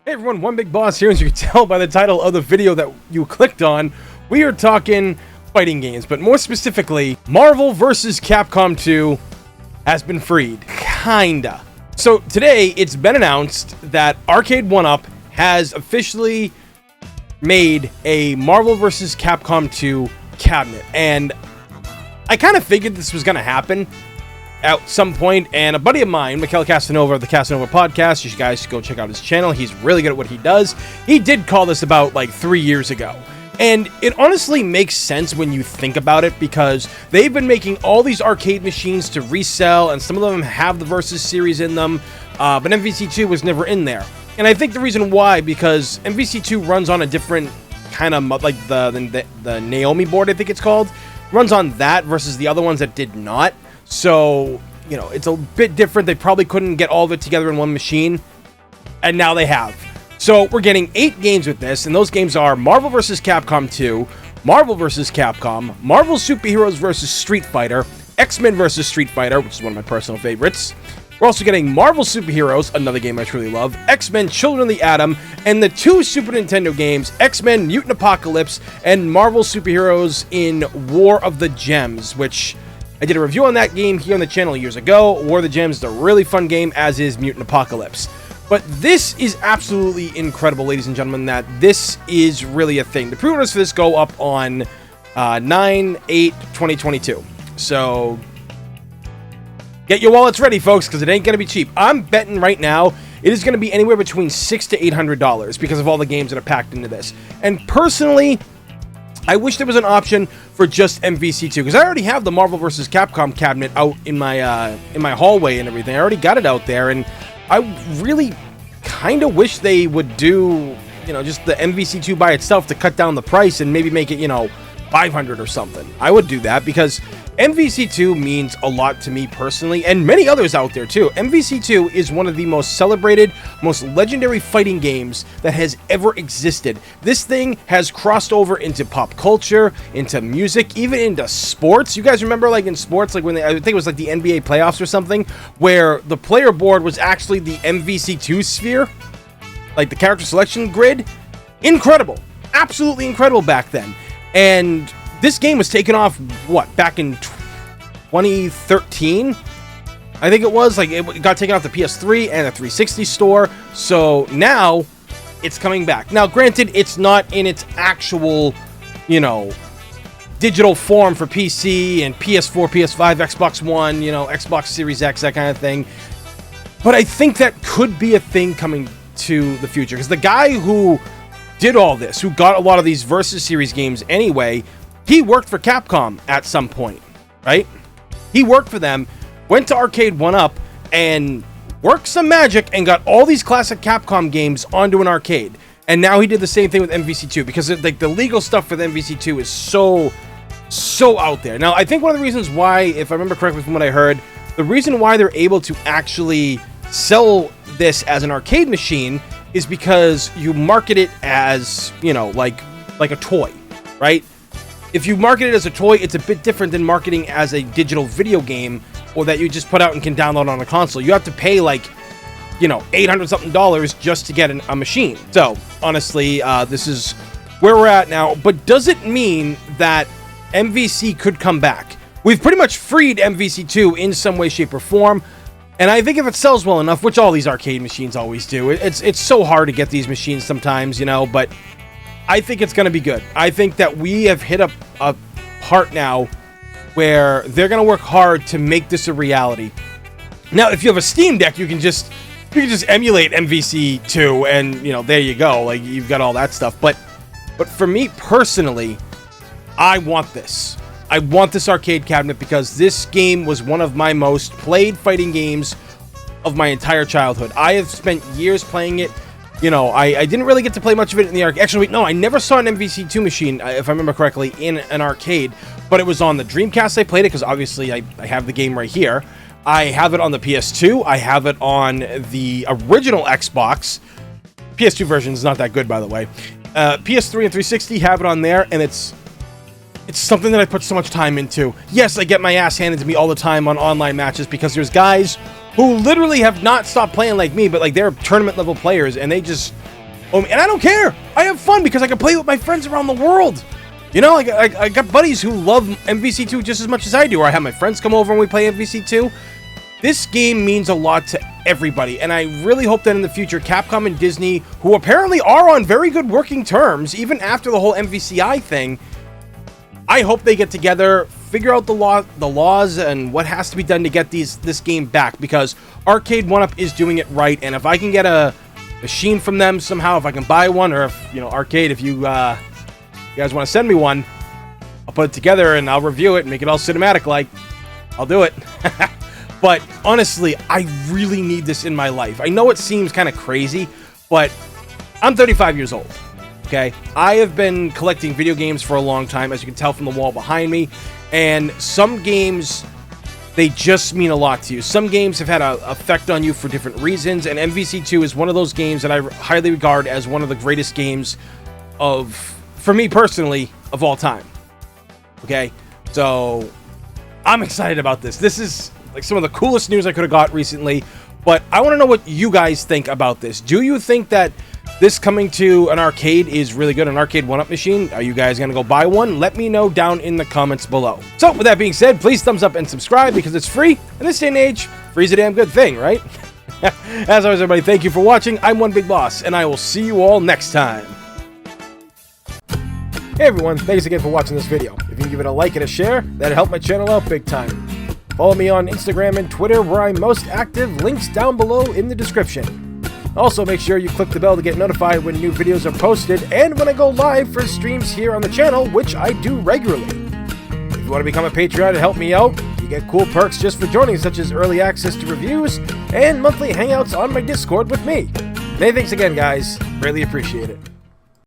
Hey everyone, One Big Boss here. As you can tell by the title of the video that you clicked on, we are talking fighting games, but more specifically, Marvel vs. Capcom 2 has been freed. Kinda. So today, it's been announced that Arcade 1UP has officially made a Marvel vs. Capcom 2 cabinet, and I kind of figured this was going to happen at some point, and a buddy of mine, Mikhail Casanova of the Casanova Podcast, you guys should go check out his channel. He's really good at what he does. He did call this about like 3 years ago. And it honestly makes sense when you think about it, because they've been making all these arcade machines to resell, and some of them have the Versus series in them, but MVC2 was never in there. And I think the reason why, because MVC2 runs on a different kind of, like the Naomi board, I think it's called, runs on that versus the other ones that did not. So, you know, it's a bit different. They probably couldn't get all of it together in one machine, and now they have. So we're getting 8 games with this, and those games are Marvel vs. Capcom 2, Marvel vs. Capcom, Marvel Superheroes vs. Street Fighter, X-Men vs. Street Fighter, which is one of my personal favorites. We're also getting Marvel Superheroes, another game I truly love, X-Men Children of the Atom, and the 2 Super Nintendo games, X-Men Mutant Apocalypse and Marvel Superheroes in War of the Gems, which I did a review on that game here on the channel years ago. War of the Gems is a really fun game, as is Mutant Apocalypse. But this is absolutely incredible, ladies and gentlemen, that this is really a thing. The pre-orders for this go up on 9/8/2022. So get your wallets ready, folks, because it ain't going to be cheap. I'm betting right now it is going to be anywhere between $600 to $800 because of all the games that are packed into this. And personally, I wish there was an option for just MVC2, because I already have the Marvel vs. Capcom cabinet out in my hallway and everything. I already got it out there, and I really kind of wish they would do, you know, just the MVC2 by itself to cut down the price and maybe make it, you know, $500 or something. I would do that, because MVC2 means a lot to me personally, and many others out there too. MVC2 is one of the most celebrated, most legendary fighting games that has ever existed. This thing has crossed over into pop culture, into music, even into sports. You guys remember, like in sports, like when I think it was like the NBA playoffs or something, where the player board was actually the MVC2 sphere, like the character selection grid? Incredible. Absolutely incredible back then. And this game was taken off, what, back in 2013? I think it was. Like, it got taken off the PS3 and the 360 store. So now it's coming back. Now, granted, it's not in its actual, you know, digital form for PC and PS4, PS5, Xbox One, you know, Xbox Series X, that kind of thing. But I think that could be a thing coming to the future, because the guy who did all this, who got a lot of these Versus series games anyway, he worked for Capcom at some point, right? He worked for them, went to Arcade 1UP, and worked some magic and got all these classic Capcom games onto an arcade. And now he did the same thing with MVC2, because like the legal stuff for the MVC2 is so out there. Now, I think one of the reasons why, if I remember correctly from what I heard, the reason why they're able to actually sell this as an arcade machine is because you market it as, you know, like a toy, right? If you market it as a toy, it's a bit different than marketing as a digital video game, or that you just put out and can download on a console. You have to pay like, you know, $800 something just to get a machine. So honestly, this is where we're at now. But does it mean that MVC could come back? We've pretty much freed MVC2 in some way, shape, or form. And I think if it sells well enough, which all these arcade machines always do, it's so hard to get these machines sometimes, you know, but I think it's going to be good. I think that we have hit a part now where they're going to work hard to make this a reality. Now, if you have a Steam Deck, you can just emulate MVC2, and, you know, there you go. Like, you've got all that stuff. But for me personally, I want this. I want this arcade cabinet, because this game was one of my most played fighting games of my entire childhood. I have spent years playing it. You know, I didn't really get to play much of it in the arcade. Actually, no, I never saw an MVC2 machine, if I remember correctly, in an arcade. But it was on the Dreamcast I played it, because obviously I have the game right here. I have it on the PS2. I have it on the original Xbox. PS2 version is not that good, by the way. PS3 and 360 have it on there, and it's something that I put so much time into. Yes, I get my ass handed to me all the time on online matches, because there's guys who literally have not stopped playing like me, but like they're tournament level players, and they just, and I don't care. I have fun because I can play with my friends around the world. You know, I got buddies who love MVC2 just as much as I do, or I have my friends come over and we play MVC2. This game means a lot to everybody, and I really hope that in the future, Capcom and Disney, who apparently are on very good working terms, even after the whole MVCI thing, I hope they get together, figure out the laws and what has to be done to get this game back, because Arcade 1UP is doing it right, and if I can get a machine from them somehow, if I can buy one, or if, you know, Arcade, if you guys want to send me one, I'll put it together and I'll review it and make it all cinematic like. I'll do it. But honestly, I really need this in my life. I know it seems kind of crazy, but I'm 35 years old. Okay, I have been collecting video games for a long time, as you can tell from the wall behind me, and some games, they just mean a lot to you. Some games have had an effect on you for different reasons, and MVC2 is one of those games that I highly regard as one of the greatest games for me personally, of all time. Okay, so I'm excited about this. This is like some of the coolest news I could have got recently, but I want to know what you guys think about this. Do you think that this coming to an arcade is really good, an Arcade 1UP machine? Are you guys going to go buy one? Let me know down in the comments below. So with that being said, please thumbs up and subscribe because it's free. In this day and age, free's a damn good thing, right? As always, everybody, thank you for watching. I'm One Big Boss, and I will see you all next time. Hey everyone, thanks again for watching this video. If you can give it a like and a share, that'd help my channel out big time. Follow me on Instagram and Twitter where I'm most active, links down below in the description. Also make sure you click the bell to get notified when new videos are posted and when I go live for streams here on the channel, which I do regularly. If you want to become a Patreon and help me out, you get cool perks just for joining, such as early access to reviews and monthly hangouts on my Discord with me. Many thanks again guys, greatly appreciate it.